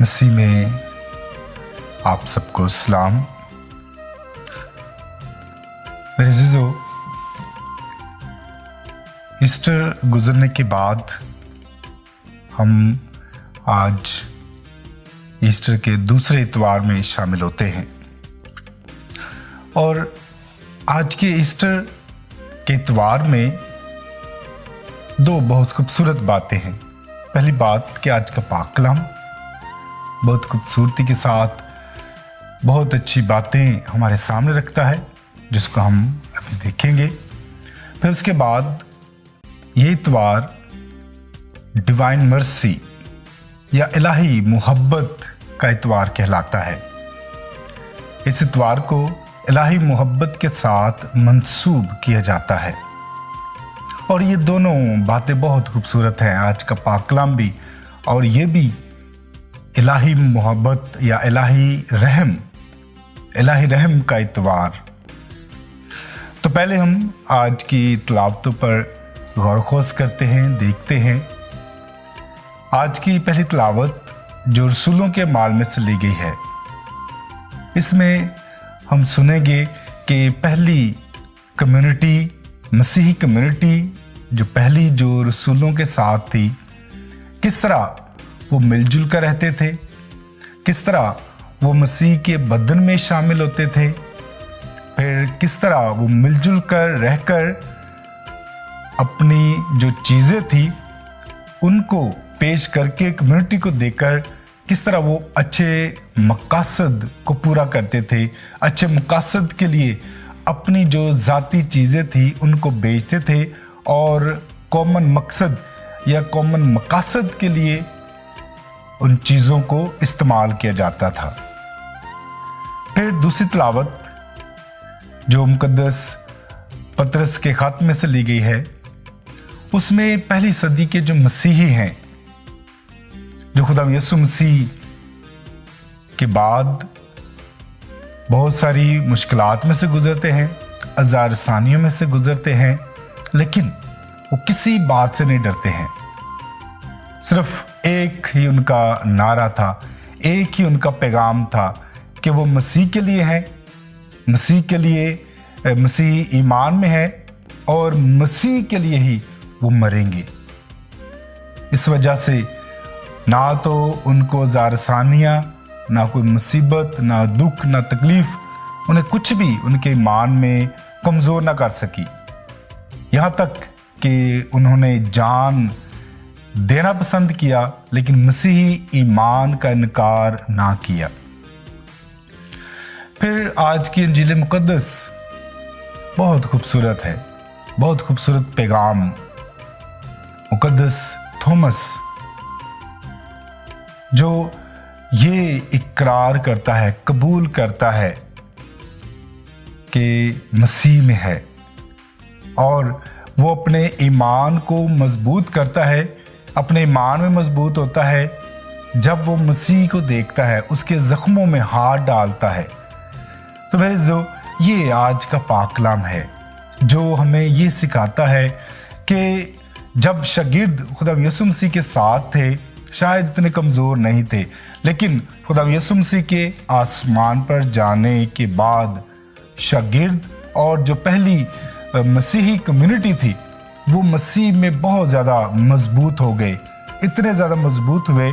मसीह में आप सबको सलाम। मेरे अज़ीज़ों, ईस्टर गुजरने के बाद हम आज ईस्टर के दूसरे इतवार में शामिल होते हैं और आज के ईस्टर के इतवार में दो बहुत खूबसूरत बातें हैं। पहली बात कि आज का पाक कलाम बहुत खूबसूरती के साथ बहुत अच्छी बातें हमारे सामने रखता है, जिसको हम अभी देखेंगे। फिर उसके बाद ये इतवार डिवाइन मर्सी या इलाही मोहब्बत का इतवार कहलाता है। इस इतवार को इलाही मोहब्बत के साथ मंसूब किया जाता है और ये दोनों बातें बहुत खूबसूरत हैं। आज का पाक कलाम भी और ये भी इलाही मोहब्बत या इलाही रहम का इतवार। तो पहले हम आज की तिलावतों पर गौर खोज करते हैं, देखते हैं। आज की पहली तिलावत जो रसूलों के माल में से ली गई है, इसमें हम सुनेंगे कि पहली कम्युनिटी, मसीही कम्युनिटी जो रसूलों के साथ थी, किस तरह वो मिलजुल कर रहते थे, किस तरह वो मसीह के बदन में शामिल होते थे, फिर किस तरह वो मिलजुल कर रहकर अपनी जो चीज़ें थी उनको पेश करके कम्युनिटी को देकर किस तरह वो अच्छे मकासद को पूरा करते थे। अच्छे मकासद के लिए अपनी जो ज़ाती चीज़ें थी उनको बेचते थे और कॉमन मकसद या कॉमन मकासद के लिए उन चीज़ों को इस्तेमाल किया जाता था। फिर दूसरी तिलावत जो मुकद्दस पतरस के खत में से ली गई है, उसमें पहली सदी के जो मसीही हैं, जो खुदा यीशु मसीह के बाद बहुत सारी मुश्किलात में से गुजरते हैं, आज़ारसानियों में से गुजरते हैं, लेकिन वो किसी बात से नहीं डरते हैं। सिर्फ एक ही उनका नारा था, एक ही उनका पैगाम था कि वो मसीह के लिए हैं, मसीह ईमान में है और मसीह के लिए ही वो मरेंगे। इस वजह से ना तो उनको ज़ारसानियाँ, ना कोई मुसीबत, ना दुख, ना तकलीफ उन्हें कुछ भी उनके ईमान में कमज़ोर ना कर सकी। यहाँ तक कि उन्होंने जान देना पसंद किया लेकिन मसीही ईमान का इनकार ना किया। फिर आज की इंजील मुकद्दस बहुत खूबसूरत है, बहुत खूबसूरत पैगाम। मुकद्दस थॉमस जो ये इकरार करता है, कबूल करता है कि मसीह में है और वो अपने ईमान को मजबूत करता है, अपने ईमान में मजबूत होता है जब वो मसीह को देखता है, उसके जख्मों में हाथ डालता है। तो मेरे जो ये आज का पाक कलाम है जो हमें ये सिखाता है कि जब शागिर्द खुदा यीशु मसीह के साथ थे, शायद इतने कमज़ोर नहीं थे, लेकिन खुदा यीशु मसीह के आसमान पर जाने के बाद शागिर्द और जो पहली मसीही कम्युनिटी थी वो मसीह में बहुत ज़्यादा मजबूत हो गए। इतने ज़्यादा मजबूत हुए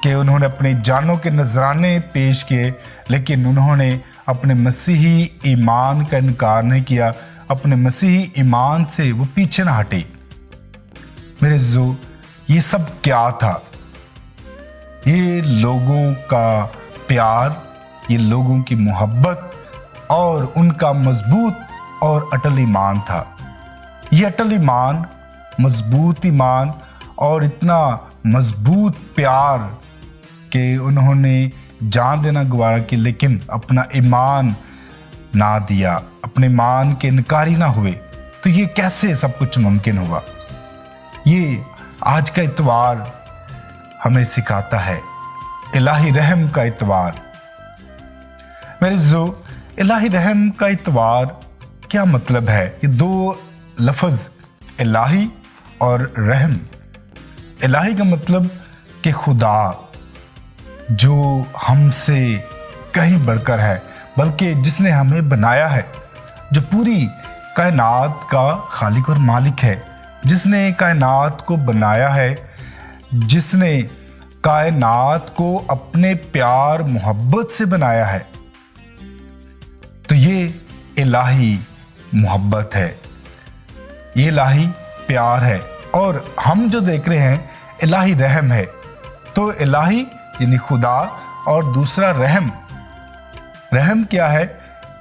कि उन्होंने अपने जानों के नजराने पेश किए, लेकिन उन्होंने अपने मसीही ईमान का इनकार नहीं किया, अपने मसीही ईमान से वो पीछे ना हटे। मेरे जो ये सब क्या था? ये लोगों का प्यार, ये लोगों की मोहब्बत और उनका मजबूत और अटल ईमान था। ये अटल ईमान, मजबूत ईमान और इतना मजबूत प्यार कि उन्होंने जान देना गवारा की, लेकिन अपना ईमान ना दिया, अपने ईमान के इनकारी ना हुए। तो ये कैसे सब कुछ मुमकिन हुआ? ये आज का इतवार हमें सिखाता है, इलाही रहम का इतवार। मेरे जो इलाही रहम का इतवार क्या मतलब है? ये दो लफ्ज़ इलाही और रहम। इलाही का मतलब कि खुदा, जो हमसे कहीं बढ़कर है, बल्कि जिसने हमें बनाया है, जो पूरी कायनात का खालिक और मालिक है, जिसने कायनात को बनाया है, जिसने कायनात को अपने प्यार मोहब्बत से बनाया है। तो ये इलाही मोहब्बत है, ये इलाही प्यार है, और हम जो देख रहे हैं इलाही रहम है। तो इलाही यानी खुदा, और दूसरा रहम। रहम क्या है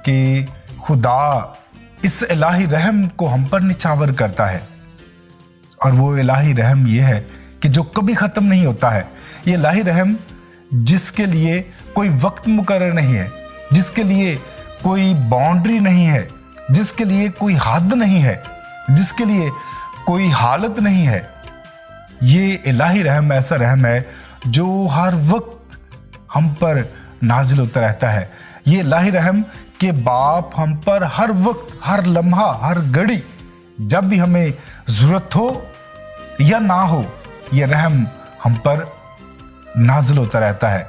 कि खुदा इस इलाही रहम को हम पर निछावर करता है, और वो इलाही रहम ये है कि जो कभी ख़त्म नहीं होता है। ये इलाही रहम जिसके लिए कोई वक्त मुकर्रर नहीं है, जिसके लिए कोई बाउंड्री नहीं है, जिसके लिए कोई हद नहीं है, जिसके लिए कोई हालत नहीं है। ये इलाही रहम ऐसा रहम है जो हर वक्त हम पर नाजिल होता रहता है। ये इलाही रहम के बाप हम पर हर वक्त, हर लम्हा, हर घड़ी, जब भी हमें ज़रूरत हो या ना हो, ये रहम हम पर नाजिल होता रहता है।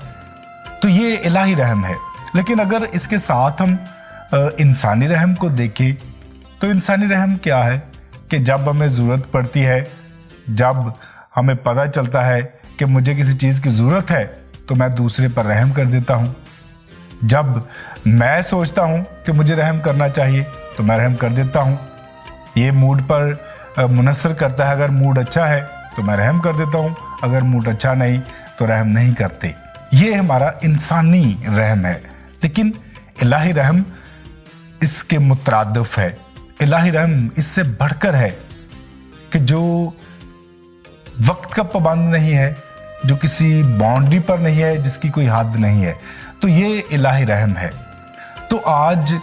तो ये इलाही रहम है। लेकिन अगर इसके साथ हम इंसानी रहम को देखें, तो इंसानी रहम क्या है कि जब हमें ज़रूरत पड़ती है, जब हमें पता चलता है कि मुझे किसी चीज़ की ज़रूरत है, तो मैं दूसरे पर रहम कर देता हूँ। जब मैं सोचता हूँ कि मुझे रहम करना चाहिए, तो मैं रहम कर देता हूँ। ये मूड पर मुनसर करता है। अगर मूड अच्छा है तो मैं रहम कर देता हूँ, अगर मूड अच्छा नहीं तो रहम नहीं करते। ये हमारा इंसानी रहम है। लेकिन इलाही रहम इसके मुतरादिफ है। इलाही रहम इससे बढ़कर है कि जो वक्त का पाबंद नहीं है, जो किसी बाउंड्री पर नहीं है, जिसकी कोई हद नहीं है। तो ये इलाही रहम है। तो आज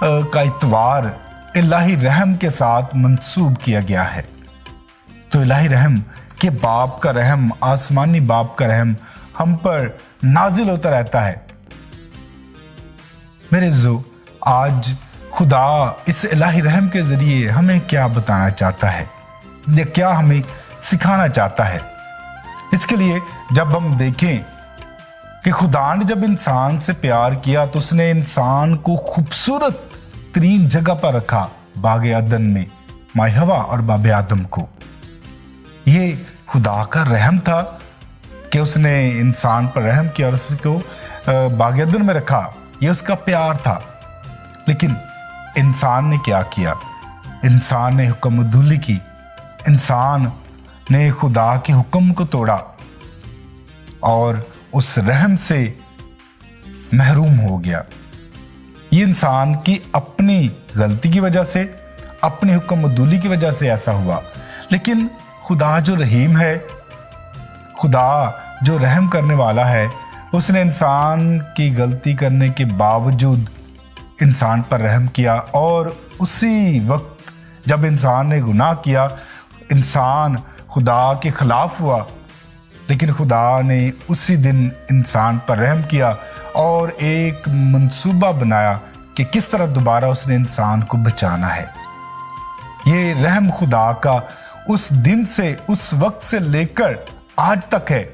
का इतवार इलाही रहम के साथ मंसूब किया गया है। तो इलाही रहम के बाप का रहम, आसमानी बाप का रहम हम पर नाजिल होता रहता है। मेरे जो आज खुदा इस इलाही रहम के जरिए हमें क्या बताना चाहता है, या क्या हमें सिखाना चाहता है। इसके लिए जब हम देखें कि खुदा ने जब इंसान से प्यार किया, तो उसने इंसान को खूबसूरत तरीन जगह पर रखा, बाग अदन में, माँ हवा और बाब आदम को। ये खुदा का रहम था कि उसने इंसान पर रहम किया और उसको बाग अदन में रखा। ये उसका प्यार था। लेकिन इंसान ने क्या किया? इंसान ने हुक्म अदूली की, इंसान ने खुदा के हुक्म को तोड़ा और उस रहम से महरूम हो गया। ये इंसान की अपनी गलती की वजह से, अपनी हुक्म अदूली की वजह से ऐसा हुआ। लेकिन खुदा जो रहीम है, खुदा जो रहम करने वाला है, उसने इंसान की गलती करने के बावजूद इंसान पर रहम किया। और उसी वक्त जब इंसान ने गुनाह किया, इंसान खुदा के खिलाफ हुआ, लेकिन खुदा ने उसी दिन इंसान पर रहम किया और एक मंसूबा बनाया कि किस तरह दोबारा उसने इंसान को बचाना है। ये रहम खुदा का उस दिन से, उस वक्त से लेकर आज तक है।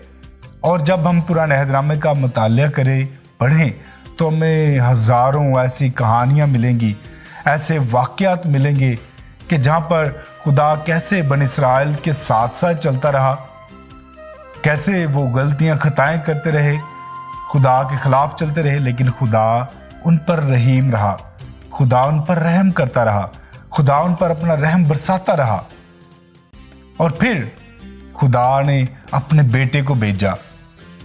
और जब हम पुराने अहदनामे का मुतालिया करें, पढ़ें, तो हमें हज़ारों ऐसी कहानियाँ मिलेंगी, ऐसे वाक़यात मिलेंगे कि जहाँ पर खुदा कैसे बनी इसराइल के साथ साथ चलता रहा, कैसे वो गलतियाँ खताएं करते रहे, खुदा के खिलाफ चलते रहे, लेकिन खुदा उन पर रहीम रहा, खुदा उन पर रहम करता रहा, खुदा उन पर अपना रहम बरसाता रहा। और फिर खुदा ने अपने बेटे को भेजा,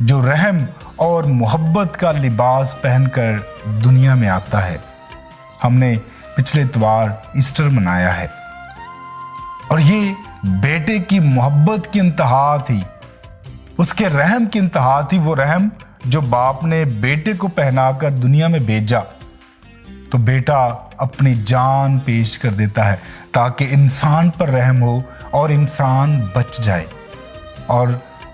जो रहम और मोहब्बत का लिबास पहनकर दुनिया में आता है। हमने पिछले इतवार ईस्टर मनाया है, और ये बेटे की मोहब्बत की इंतहा थी, उसके रहम की इंतहा थी। वो रहम जो बाप ने बेटे को पहनाकर दुनिया में भेजा, तो बेटा अपनी जान पेश कर देता है ताकि इंसान पर रहम हो और इंसान बच जाए। और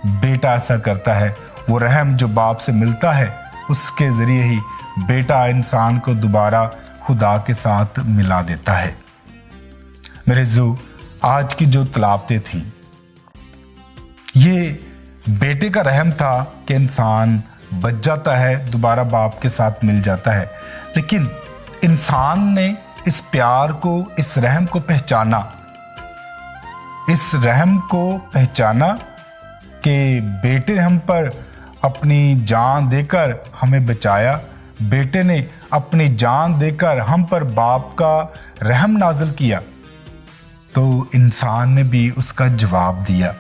बेटा ऐसा करता है, वो रहम जो बाप से मिलता है, उसके ज़रिए ही बेटा इंसान को दोबारा खुदा के साथ मिला देता है। मेरे जो आज की जो तलावतें थीं, ये बेटे का रहम था कि इंसान बच जाता है, दोबारा बाप के साथ मिल जाता है। लेकिन इंसान ने इस प्यार को, इस रहम को पहचाना, इस रहम को पहचाना कि बेटे ने हम पर अपनी जान देकर हमें बचाया, बेटे ने अपनी जान देकर हम पर बाप का रहम नाज़िल किया। तो इंसान ने भी उसका जवाब दिया।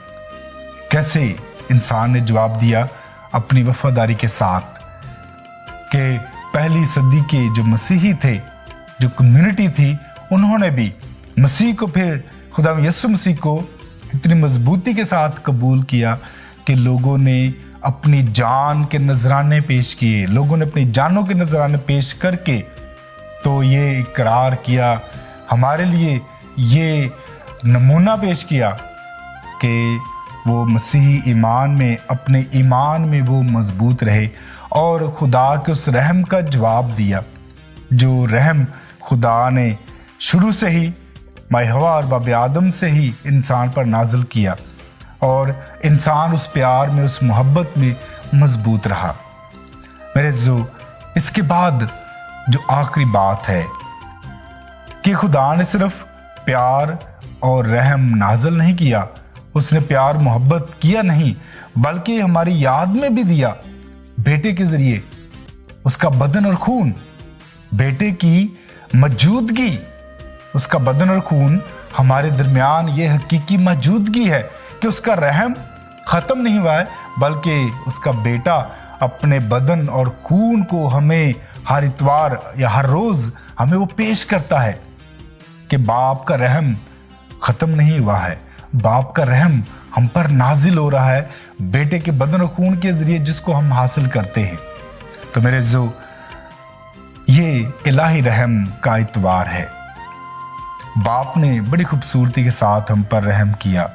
कैसे इंसान ने जवाब दिया? अपनी वफादारी के साथ, कि पहली सदी के जो मसीही थे, जो कम्युनिटी थी, उन्होंने भी मसीह को, फिर खुदा यीशु मसीह को इतनी मजबूती के साथ कबूल किया कि लोगों ने अपनी जान के नजराने पेश किए, लोगों ने अपनी जानों के नजराने पेश करके तो ये इकरार किया, हमारे लिए ये नमूना पेश किया कि वो मसीही ईमान में, अपने ईमान में वो मजबूत रहे और खुदा के उस रहम का जवाब दिया, जो रहम खुदा ने शुरू से ही माय हवा और बाब आदम से ही इंसान पर नाजिल किया, और इंसान उस प्यार में, उस मोहब्बत में मजबूत रहा। मेरे जो इसके बाद जो आखिरी बात है कि खुदा ने सिर्फ प्यार और रहम नाजिल नहीं किया, उसने प्यार मोहब्बत किया नहीं, बल्कि हमारी याद में भी दिया बेटे के जरिए, उसका बदन और खून, बेटे की मौजूदगी, उसका बदन और खून हमारे दरमियान ये हकीकी मौजूदगी है कि उसका रहम ख़त्म नहीं हुआ है, बल्कि उसका बेटा अपने बदन और खून को हमें हर इतवार या हर रोज़ हमें वो पेश करता है कि बाप का रहम ख़त्म नहीं हुआ है, बाप का रहम हम पर नाजिल हो रहा है बेटे के बदन और खून के ज़रिए, जिसको हम हासिल करते हैं। तो मेरे जो ये इलाही रहम का इतवार है, बाप ने बड़ी खूबसूरती के साथ हम पर रहम किया,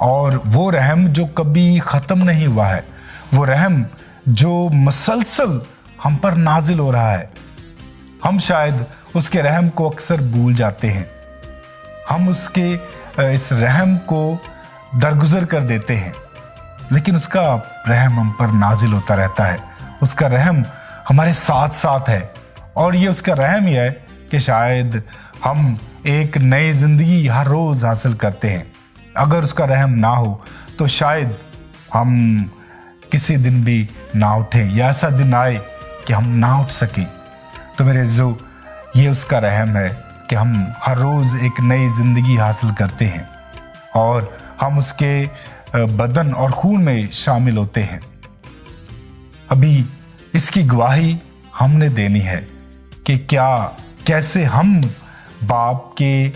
और वो रहम जो कभी ख़त्म नहीं हुआ है, वो रहम जो मसलसल हम पर नाजिल हो रहा है। हम शायद उसके रहम को अक्सर भूल जाते हैं, हम उसके इस रहम को दरगुजर कर देते हैं, लेकिन उसका रहम हम पर नाजिल होता रहता है, उसका रहम हमारे साथ साथ है। और ये उसका रहम ही है कि शायद हम एक नई ज़िंदगी हर रोज़ हासिल करते हैं। अगर उसका रहम ना हो तो शायद हम किसी दिन भी ना उठें, या ऐसा दिन आए कि हम ना उठ सकें। तो मेरे जो ये उसका रहम है कि हम हर रोज़ एक नई ज़िंदगी हासिल करते हैं और हम उसके बदन और खून में शामिल होते हैं। अभी इसकी गवाही हमने देनी है कि कैसे हम बाप के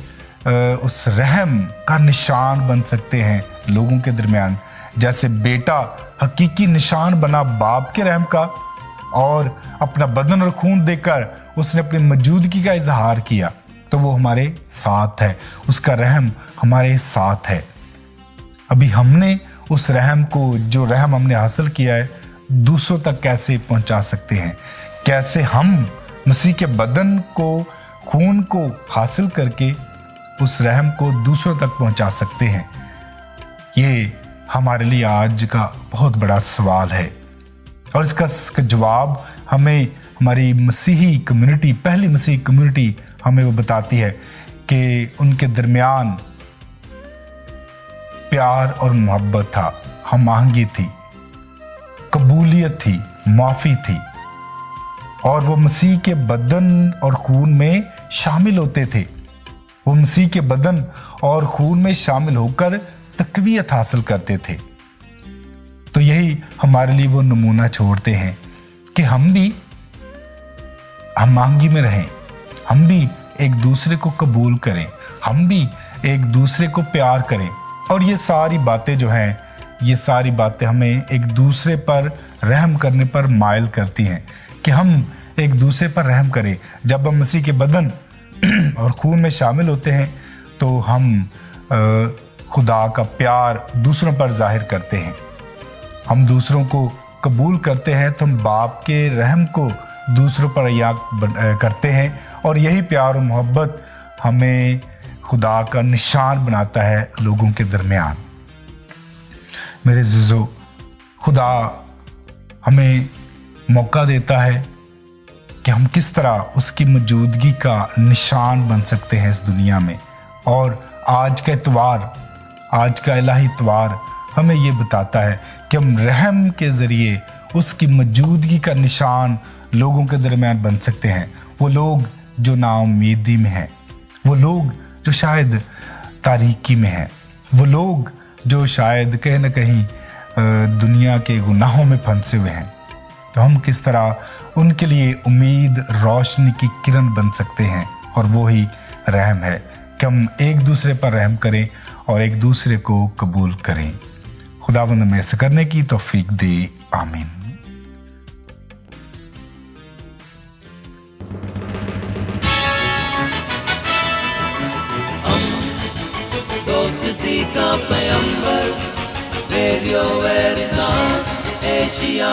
उस रहम का निशान बन सकते हैं लोगों के दरमियान, जैसे बेटा हकीकी निशान बना बाप के रहम का, और अपना बदन और खून देकर उसने अपनी मौजूदगी का इजहार किया, तो वो हमारे साथ है, उसका रहम हमारे साथ है। अभी हमने उस रहम को, जो रहम हमने हासिल किया है, दूसरों तक कैसे पहुंचा सकते हैं, कैसे हम मसीह के बदन को, खून को हासिल करके उस रहम को दूसरों तक पहुंचा सकते हैं। ये हमारे लिए आज का बहुत बड़ा सवाल है, और इसका जवाब हमें हमारी मसीही कम्युनिटी, पहली मसीही कम्युनिटी हमें वो बताती है कि उनके दरमियान प्यार और मोहब्बत था, हम आहंगी थी, कबूलियत थी, माफ़ी थी, और वो मसीह के बदन और खून में शामिल होते थे। वो मसीह के बदन और खून में शामिल होकर तकवीयत हासिल करते थे। तो यही हमारे लिए वो नमूना छोड़ते हैं कि हम आहंगी में रहें, हम भी एक दूसरे को कबूल करें, हम भी एक दूसरे को प्यार करें। और ये सारी बातें जो हैं, ये सारी बातें हमें एक दूसरे पर रहम करने पर माइल करती हैं कि हम एक दूसरे पर रहम करें। जब हम मसीह के बदन और खून में शामिल होते हैं तो हम खुदा का प्यार दूसरों पर जाहिर करते हैं, हम दूसरों को कबूल करते हैं, तो हम बाप के रहम को दूसरों पर याद करते हैं, और यही प्यार और मोहब्बत हमें खुदा का निशान बनाता है लोगों के दरमियान। मेरे ज़िज़ो, खुदा हमें मौका देता है कि हम किस तरह उसकी मौजूदगी का निशान बन सकते हैं इस दुनिया में। और आज का इतवार, आज का इलाही इतवार हमें ये बताता है कि हम रहम के ज़रिए उसकी मौजूदगी का निशान लोगों के दरमियान बन सकते हैं। वो लोग जो नाउम्मीदी में हैं, वो लोग जो शायद तारीकी में हैं, वो लोग जो शायद कहीं ना कहीं दुनिया के गुनाहों में फंसे हुए हैं, तो हम किस तरह उनके लिए उम्मीद, रोशनी की किरण बन सकते हैं। और वो ही रहम है कि हम एक दूसरे पर रहम करें और एक दूसरे को कबूल करें। खुदावंद हमें ऐसा करने की तौफीक दे, आमीन। दोस्ती का पैगंबर, रेडियो वेरितास एशिया।